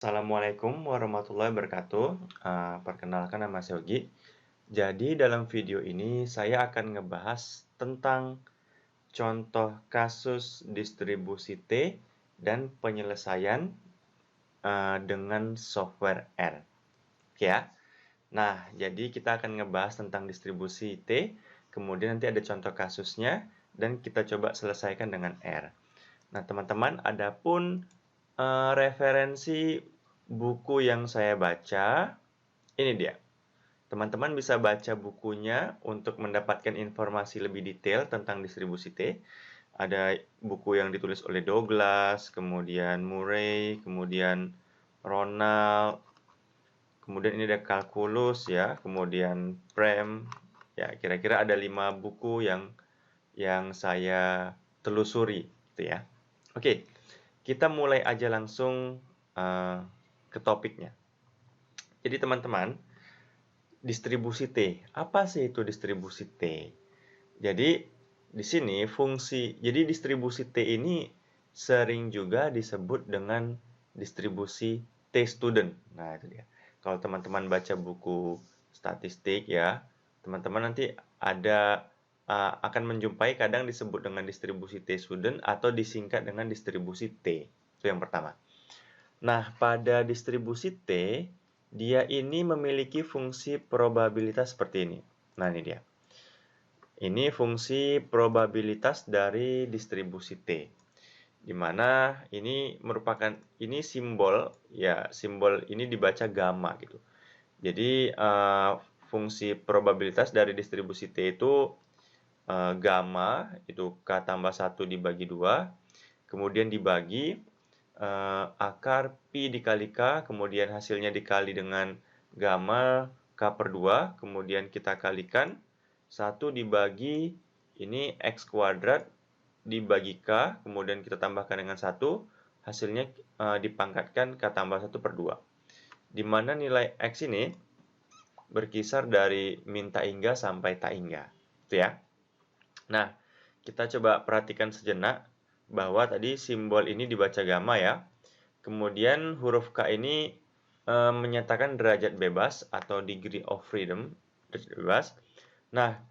Assalamualaikum warahmatullahi wabarakatuh. Perkenalkan nama saya Yogi. Jadi dalam video ini saya akan ngebahas tentang contoh kasus distribusi T dan penyelesaian dengan software R. Oke ya. Nah, jadi kita akan ngebahas tentang distribusi T, kemudian nanti ada contoh kasusnya, dan kita coba selesaikan dengan R. Nah, teman-teman, adapun referensi buku yang saya baca, ini dia. Teman-teman bisa baca bukunya untuk mendapatkan informasi lebih detail tentang distribusi T. Ada buku yang ditulis oleh Douglas, kemudian Murray, kemudian Ronald, kemudian ini ada Calculus ya, kemudian Prem. Ya, kira-kira ada 5 buku yang saya telusuri gitu ya. Oke, kita mulai aja langsung ke topiknya. Jadi teman-teman, distribusi T. Apa sih itu distribusi T? Jadi di sini jadi distribusi T ini sering juga disebut dengan distribusi T student. Nah, itu dia. Kalau teman-teman baca buku statistik ya, teman-teman nanti akan menjumpai kadang disebut dengan distribusi T student atau disingkat dengan distribusi T. Itu yang pertama. Nah, pada distribusi T, dia ini memiliki fungsi probabilitas seperti ini. Nah, ini dia. Ini fungsi probabilitas dari distribusi T. Di mana ini merupakan simbol ini dibaca gamma gitu. Jadi fungsi probabilitas dari distribusi T itu gamma itu K tambah 1 dibagi 2, kemudian dibagi akar pi dikali K, kemudian hasilnya dikali dengan gamma K per 2, kemudian kita kalikan 1 dibagi ini X kuadrat dibagi K, kemudian kita tambahkan dengan 1, hasilnya dipangkatkan K tambah 1 per 2. Di mana nilai X ini berkisar dari min tak hingga sampai tak hingga. Itu ya. Nah, kita coba perhatikan sejenak bahwa tadi simbol ini dibaca gamma ya. Kemudian huruf K ini menyatakan derajat bebas atau degree of freedom, derajat bebas. Nah,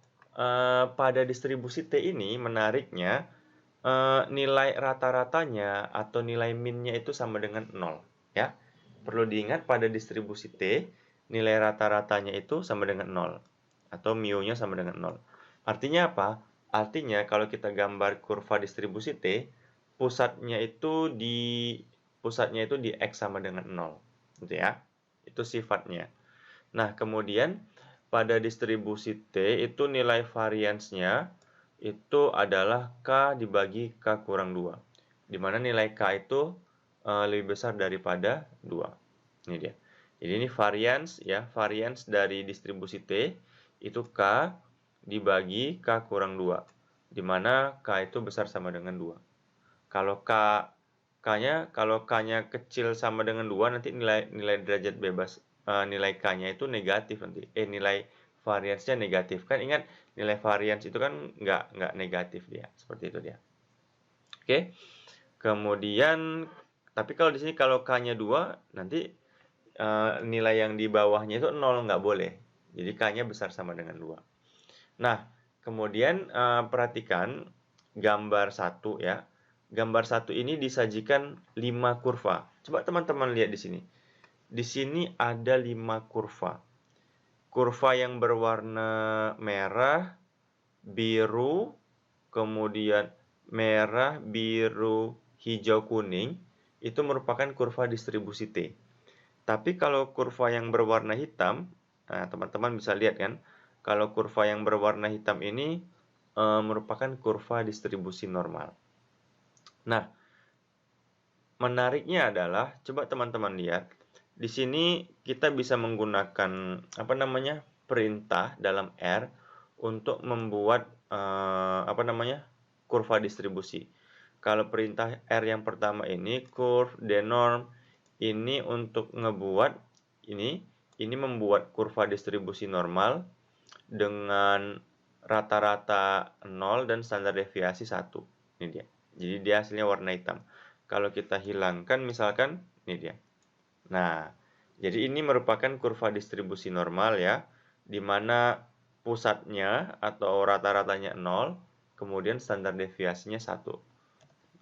pada distribusi T ini menariknya nilai rata-ratanya atau nilai min-nya itu sama dengan 0 ya. Perlu diingat pada distribusi T, nilai rata-ratanya itu sama dengan 0 atau mu-nya sama dengan 0. Artinya apa? Artinya kalau kita gambar kurva distribusi T, pusatnya itu di X sama dengan 0. Gitu ya. Itu sifatnya. Nah, kemudian pada distribusi T itu nilai variansnya itu adalah K dibagi K kurang 2. Di mana nilai K itu lebih besar daripada 2. Ini dia. Jadi ini varians dari distribusi T itu K dibagi K kurang 2. Di mana K itu besar sama dengan 2. Kalau K-nya kecil sama dengan 2, nanti nilai derajat bebas nilai K-nya itu negatif nanti. Nilai variansnya negatif. Kan ingat nilai varians itu kan nggak negatif dia. Seperti itu dia. Oke. Kemudian tapi kalau di sini kalau K-nya 2, nanti nilai yang di bawahnya itu 0, nggak boleh. Jadi K-nya besar sama dengan 2. Nah, kemudian perhatikan gambar 1 ya. Gambar 1 ini disajikan 5 kurva. Coba teman-teman lihat di sini. Di sini ada 5 kurva. Kurva yang berwarna merah, biru, kemudian merah, biru, hijau, kuning, itu merupakan kurva distribusi T. Tapi kalau kurva yang berwarna hitam, nah teman-teman bisa lihat kan, kalau kurva yang berwarna hitam ini merupakan kurva distribusi normal. Nah, menariknya adalah, coba teman-teman lihat, di sini kita bisa menggunakan perintah dalam R untuk membuat kurva distribusi. Kalau perintah R yang pertama ini curve denorm ini untuk ngebuat ini membuat kurva distribusi normal dengan rata-rata 0 dan standar deviasi 1. Ini dia. Jadi dia hasilnya warna hitam. Kalau kita hilangkan misalkan ini dia. Nah, jadi ini merupakan kurva distribusi normal ya, di mana pusatnya atau rata-ratanya 0, kemudian standar deviasinya 1.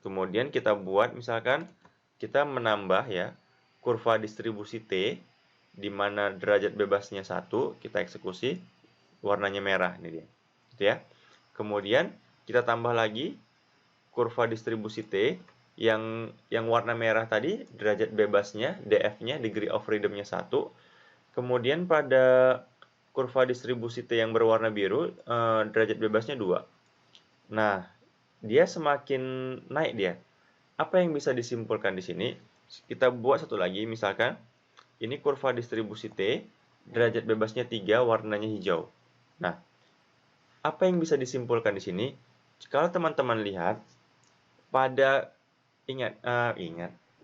Kemudian kita buat misalkan kita menambah ya kurva distribusi T, di mana derajat bebasnya 1, kita eksekusi, warnanya merah ini dia. Gitu ya. Kemudian kita tambah lagi kurva distribusi T yang warna merah tadi derajat bebasnya df-nya degree of freedom-nya 1. Kemudian pada kurva distribusi T yang berwarna biru derajat bebasnya 2. Nah, dia semakin naik dia. Apa yang bisa disimpulkan di sini? Kita buat satu lagi misalkan ini kurva distribusi T, derajat bebasnya 3, warnanya hijau. Nah, apa yang bisa disimpulkan di sini? Kalau teman-teman lihat pada ingat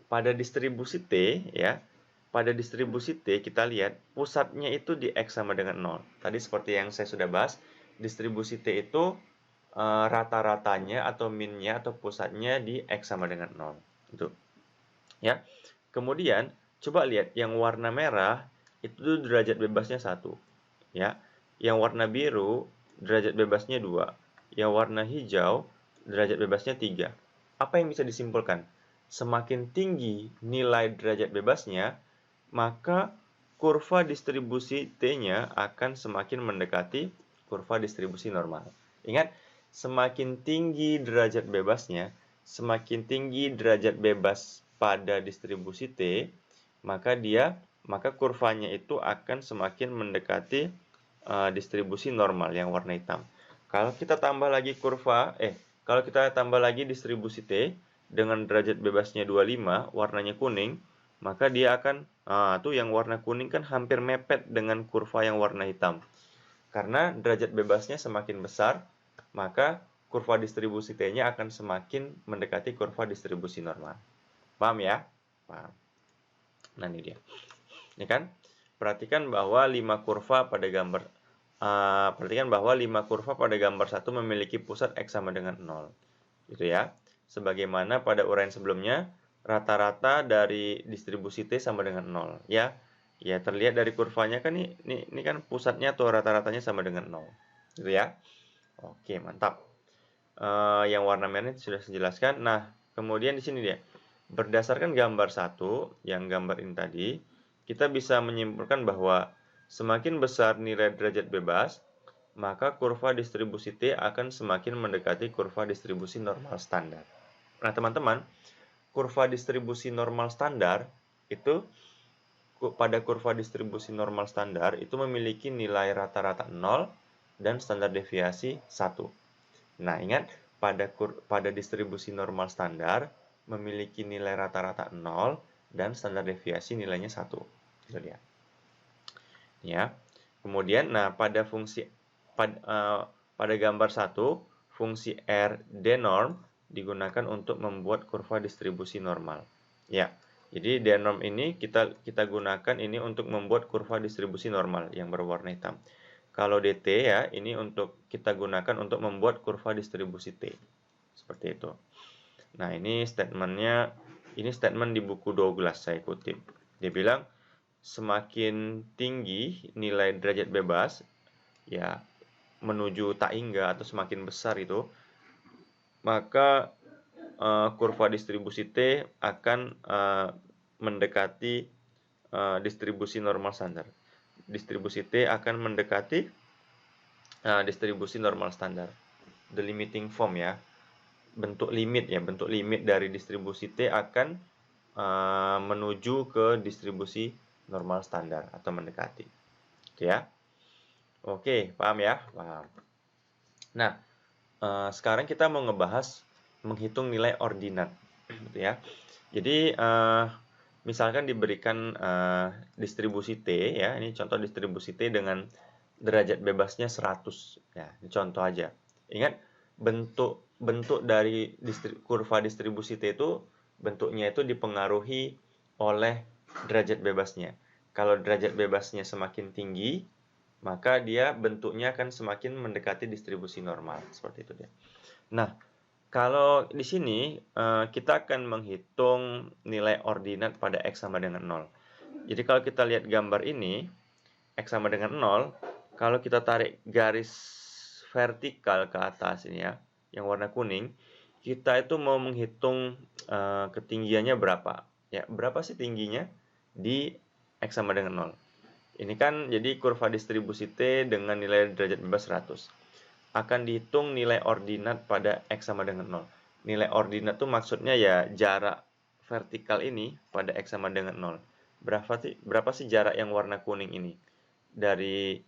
pada distribusi T ya, pada distribusi T kita lihat pusatnya itu di X sama dengan 0. Tadi seperti yang saya sudah bahas, distribusi T itu rata-ratanya atau minnya atau pusatnya di X sama dengan 0. Itu. Ya. Kemudian coba lihat yang warna merah itu derajat bebasnya 1. Ya. Yang warna biru derajat bebasnya 2. Yang warna hijau derajat bebasnya 3. Apa yang bisa disimpulkan? Semakin tinggi nilai derajat bebasnya, maka kurva distribusi T-nya akan semakin mendekati kurva distribusi normal. Ingat, semakin tinggi derajat bebasnya, semakin tinggi derajat bebas pada distribusi T, maka kurvanya itu akan semakin mendekati distribusi normal yang warna hitam. Kalau kita tambah lagi kalau kita tambah lagi distribusi T dengan derajat bebasnya 25, warnanya kuning, maka dia akan tuh yang warna kuning kan hampir mepet dengan kurva yang warna hitam. Karena derajat bebasnya semakin besar, maka kurva distribusi T-nya akan semakin mendekati kurva distribusi normal. Paham ya? Paham. Nah, ini dia. Ini kan? Perhatikan bahwa 5 kurva pada gambar 1 memiliki pusat X sama dengan 0. Gitu ya. Sebagaimana pada uraian sebelumnya, rata-rata dari distribusi T sama dengan 0. Ya, terlihat dari kurvanya kan ini kan pusatnya atau rata-ratanya sama dengan 0. Gitu ya. Oke, mantap. Yang warna merah sudah saya jelaskan. Nah, kemudian di sini dia. Berdasarkan gambar 1, yang gambar ini tadi, kita bisa menyimpulkan bahwa semakin besar nilai derajat bebas, maka kurva distribusi T akan semakin mendekati kurva distribusi normal standar. Nah, teman-teman, kurva distribusi normal standar itu pada kurva distribusi normal standar itu memiliki nilai rata-rata 0 dan standar deviasi 1. Nah, ingat pada distribusi normal standar memiliki nilai rata-rata 0 dan standar deviasi nilainya 1. Itu dia. Ya. Kemudian pada gambar 1, fungsi R denorm digunakan untuk membuat kurva distribusi normal. Ya. Jadi denorm ini kita gunakan ini untuk membuat kurva distribusi normal yang berwarna hitam. Kalau dt ya, ini kita gunakan untuk membuat kurva distribusi T. Seperti itu. Nah, ini statement di buku Douglas saya kutip. Dia bilang semakin tinggi nilai derajat bebas ya menuju tak hingga atau semakin besar itu, maka kurva distribusi T akan mendekati distribusi normal standar. Distribusi T akan mendekati distribusi normal standar. The limiting form ya. Bentuk limit dari distribusi T akan menuju ke distribusi normal standar atau mendekati. Oke ya. Oke, paham ya? Paham. Nah, sekarang kita mau ngebahas menghitung nilai ordinat, gitu ya. Jadi misalkan diberikan distribusi T ya, ini contoh distribusi T dengan derajat bebasnya 100 ya, ini contoh aja. Ingat bentuk dari kurva distribusi T itu bentuknya itu dipengaruhi oleh derajat bebasnya. Kalau derajat bebasnya semakin tinggi, maka dia bentuknya akan semakin mendekati distribusi normal, seperti itu dia. Nah, kalau di sini kita akan menghitung nilai ordinat pada X sama dengan 0. Jadi kalau kita lihat gambar ini, X sama dengan 0, kalau kita tarik garis vertikal ke atas ini ya, yang warna kuning, kita itu mau menghitung ketinggiannya berapa. Ya, berapa sih tingginya di X sama dengan 0. Ini kan jadi kurva distribusi T dengan nilai derajat bebas 100. Akan dihitung nilai ordinat pada X sama dengan 0. Nilai ordinat itu maksudnya ya jarak vertikal ini pada X sama dengan 0. Berapa sih jarak yang warna kuning ini? Dari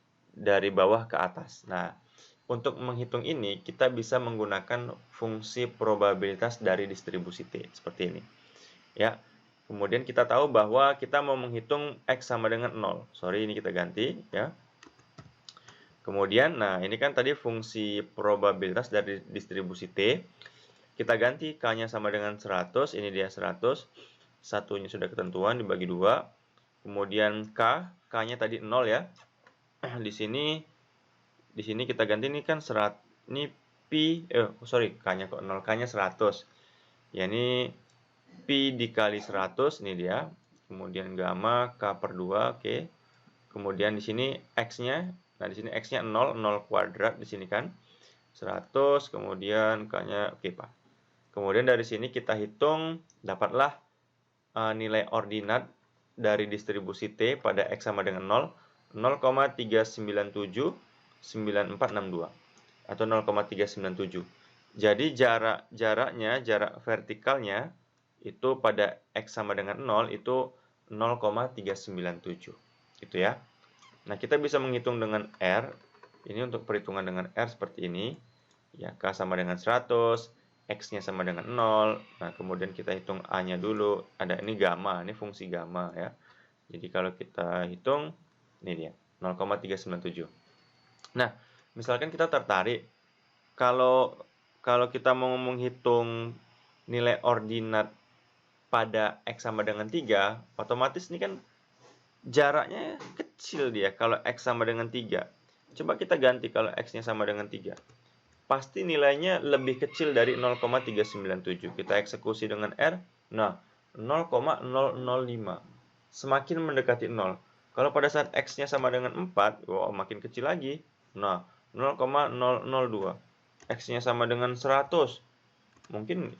bawah ke atas. Nah, untuk menghitung ini, kita bisa menggunakan fungsi probabilitas dari distribusi T, seperti ini. Ya, kemudian kita tahu bahwa kita mau menghitung X sama dengan 0. Sorry, ini kita ganti, ya. Kemudian, nah ini kan tadi fungsi probabilitas dari distribusi T. Kita ganti K-nya sama dengan 100, ini dia 100. Satunya sudah ketentuan dibagi 2. Kemudian K-nya tadi 0 ya. Di sini kita ganti ini kan ini K-nya kok 0, K-nya 100. Ya ini Pi dikali 100, ini dia. Kemudian gamma K per 2, oke. Kemudian di sini X-nya, nah di sini X-nya 0, 0 kuadrat di sini kan. 100, kemudian K-nya, oke Pak. Kemudian dari sini kita hitung, dapatlah nilai ordinat dari distribusi T pada X sama dengan 0, 0,3979462 atau 0,397. Jadi jarak vertikalnya itu pada X sama dengan 0 itu 0,397. Gitu ya. Nah, kita bisa menghitung dengan R. Ini untuk perhitungan dengan R seperti ini. Ya, K sama dengan 100, X-nya sama dengan 0. Nah, kemudian kita hitung A-nya dulu. Ada ini gamma, ini fungsi gamma ya. Jadi kalau kita hitung, ini dia, 0,397. Nah, misalkan kita tertarik, kalau kita mau menghitung nilai ordinat pada X sama dengan 3, otomatis ini kan jaraknya kecil dia kalau X sama dengan 3. Coba kita ganti kalau X-nya sama dengan 3. Pasti nilainya lebih kecil dari 0,397. Kita eksekusi dengan R. Nah, 0,005. Semakin mendekati 0. Kalau pada saat X-nya sama dengan 4, wow, makin kecil lagi. Nah, 0,002. X-nya sama dengan 100. Mungkin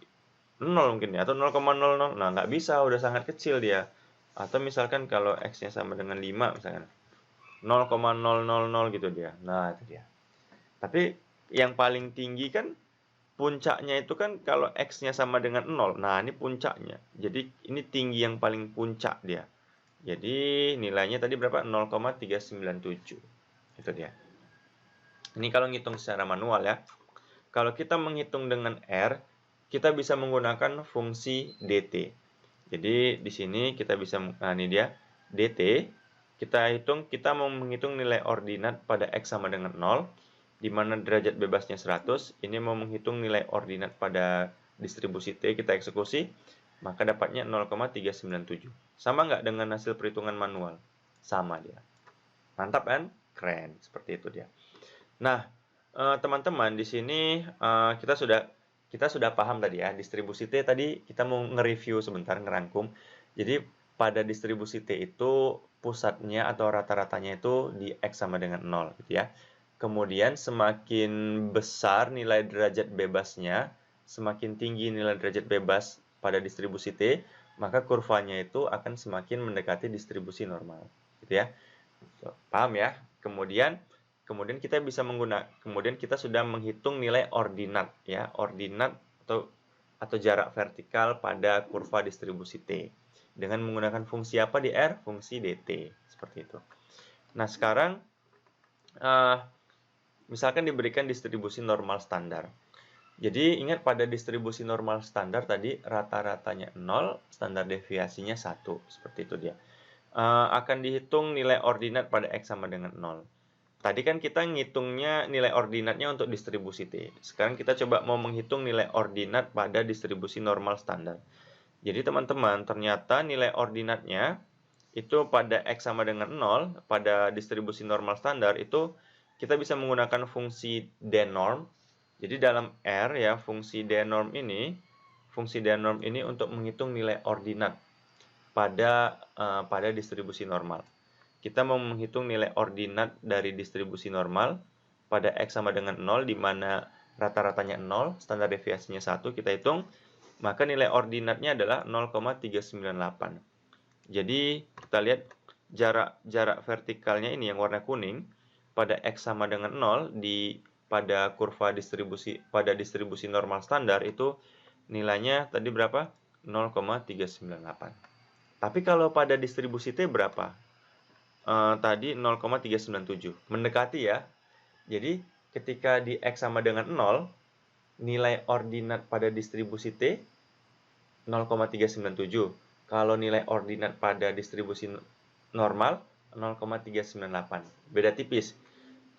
0 mungkin ya, atau 0,00. Nah, nggak bisa, udah sangat kecil dia. Atau misalkan kalau X-nya sama dengan 5 misalkan. 0,000 gitu dia. Nah, itu dia. Tapi yang paling tinggi kan puncaknya itu kan kalau X-nya sama dengan 0. Nah, ini puncaknya. Jadi ini tinggi yang paling puncak dia. Jadi nilainya tadi berapa? 0,397. Itu dia. Ini kalau ngitung secara manual ya. Kalau kita menghitung dengan R, kita bisa menggunakan fungsi dt. Jadi di sini kita bisa, nah ini dia, dt. Kita mau menghitung nilai ordinat pada X sama dengan 0, di mana derajat bebasnya 100. Ini mau menghitung nilai ordinat pada distribusi T, kita eksekusi, maka dapatnya 0,397. Sama nggak dengan hasil perhitungan manual? Sama dia. Mantap kan? Keren, seperti itu dia. Nah, teman-teman di sini kita sudah paham tadi ya, distribusi T tadi kita mau nge-review sebentar, ngerangkum. Jadi pada distribusi T itu pusatnya atau rata-ratanya itu di X sama dengan 0 gitu ya. Kemudian semakin besar nilai derajat bebasnya, semakin tinggi nilai derajat bebas pada distribusi T, maka kurvanya itu akan semakin mendekati distribusi normal gitu ya. Paham ya? Kemudian kita bisa kemudian kita sudah menghitung nilai ordinat ya, ordinat atau jarak vertikal pada kurva distribusi T dengan menggunakan fungsi apa di R? Fungsi dt, seperti itu. Nah, sekarang misalkan diberikan distribusi normal standar. Jadi ingat pada distribusi normal standar tadi rata-ratanya 0, standar deviasinya 1, seperti itu dia. Akan dihitung nilai ordinat pada X sama dengan 0. Tadi kan kita ngitungnya nilai ordinatnya untuk distribusi T. Sekarang kita coba mau menghitung nilai ordinat pada distribusi normal standar. Jadi teman-teman, ternyata nilai ordinatnya itu pada X sama dengan 0, pada distribusi normal standar itu kita bisa menggunakan fungsi denorm. Jadi dalam R ya, fungsi denorm ini untuk menghitung nilai ordinat. pada distribusi normal. Kita mau menghitung nilai ordinat dari distribusi normal pada X sama dengan 0, di mana rata-ratanya 0, standar deviasinya 1, kita hitung, maka nilai ordinatnya adalah 0,398. Jadi, kita lihat jarak vertikalnya ini yang warna kuning, pada X sama dengan 0, pada kurva distribusi normal standar itu nilainya tadi berapa? 0,398. Tapi kalau pada distribusi T berapa? Tadi 0,397. Mendekati ya. Jadi ketika di X sama dengan 0, nilai ordinat pada distribusi T 0,397. Kalau nilai ordinat pada distribusi normal 0,398. Beda tipis.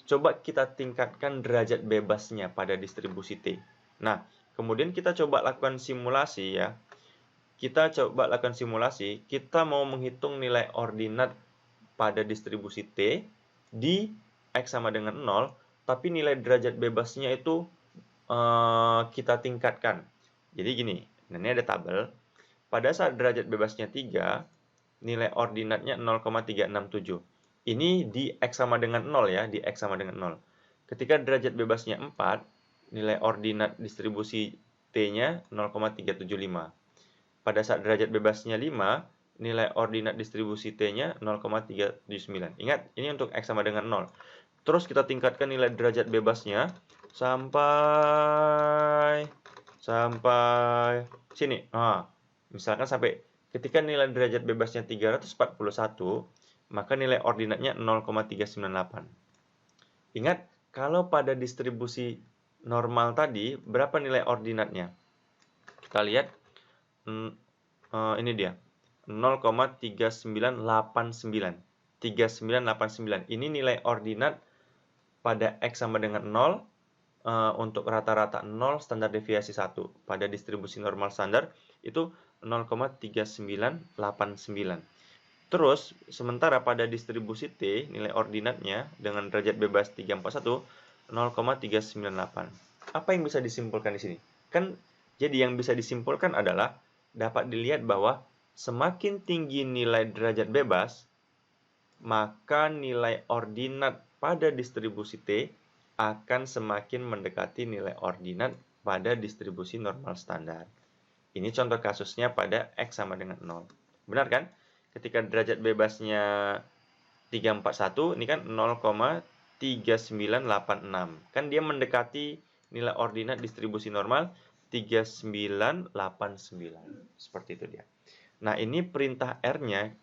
Coba kita tingkatkan derajat bebasnya pada distribusi T. Nah, kemudian kita coba lakukan simulasi ya. Kita mau menghitung nilai ordinat pada distribusi T di X sama dengan 0, tapi nilai derajat bebasnya itu kita tingkatkan. Jadi gini, ini ada tabel. Pada saat derajat bebasnya 3, nilai ordinatnya 0,367. Ini di X sama dengan 0 ya, di X sama dengan 0. Ketika derajat bebasnya 4, nilai ordinat distribusi T-nya 0,375. Pada saat derajat bebasnya 5, nilai ordinat distribusi T-nya 0,379. Ingat, ini untuk X sama dengan 0. Terus kita tingkatkan nilai derajat bebasnya sampai sini. Misalkan sampai ketika nilai derajat bebasnya 341, maka nilai ordinatnya 0,398. Ingat, kalau pada distribusi normal tadi, berapa nilai ordinatnya? Kita lihat, ini dia, 0,3989. 3989. Ini nilai ordinat pada X sama dengan 0, untuk rata-rata 0, standar deviasi 1. Pada distribusi normal standar itu 0,3989. Terus, sementara pada distribusi T, nilai ordinatnya dengan derajat bebas 341, 0,398. Apa yang bisa disimpulkan di sini? Jadi yang bisa disimpulkan adalah dapat dilihat bahwa semakin tinggi nilai derajat bebas, maka nilai ordinat pada distribusi T akan semakin mendekati nilai ordinat pada distribusi normal standar. Ini contoh kasusnya pada X sama dengan 0. Benar kan? Ketika derajat bebasnya 341, ini kan 0,3986. Kan dia mendekati nilai ordinat distribusi normal 3989. Seperti itu dia. Nah, ini perintah R-nya,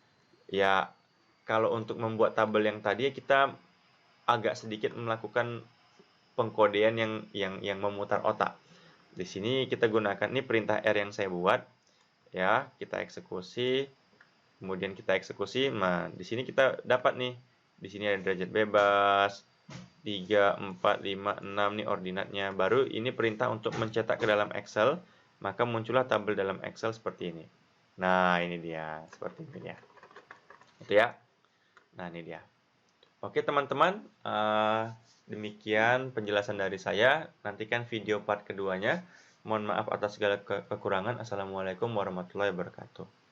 ya kalau untuk membuat tabel yang tadi, kita agak sedikit melakukan pengkodean yang memutar otak. Di sini kita gunakan, ini perintah R yang saya buat. Ya, kita eksekusi. Kemudian kita eksekusi. Nah, di sini kita dapat nih. Di sini ada derajat bebas. 3, 4, 5, 6 nih ordinatnya. Baru ini perintah untuk mencetak ke dalam Excel, maka muncullah tabel dalam Excel seperti ini. Nah, ini dia, seperti ini ya. Itu ya. Nah, ini dia. Oke, teman-teman, demikian penjelasan dari saya. Nantikan video part keduanya. Mohon maaf atas segala kekurangan. Assalamualaikum warahmatullahi wabarakatuh.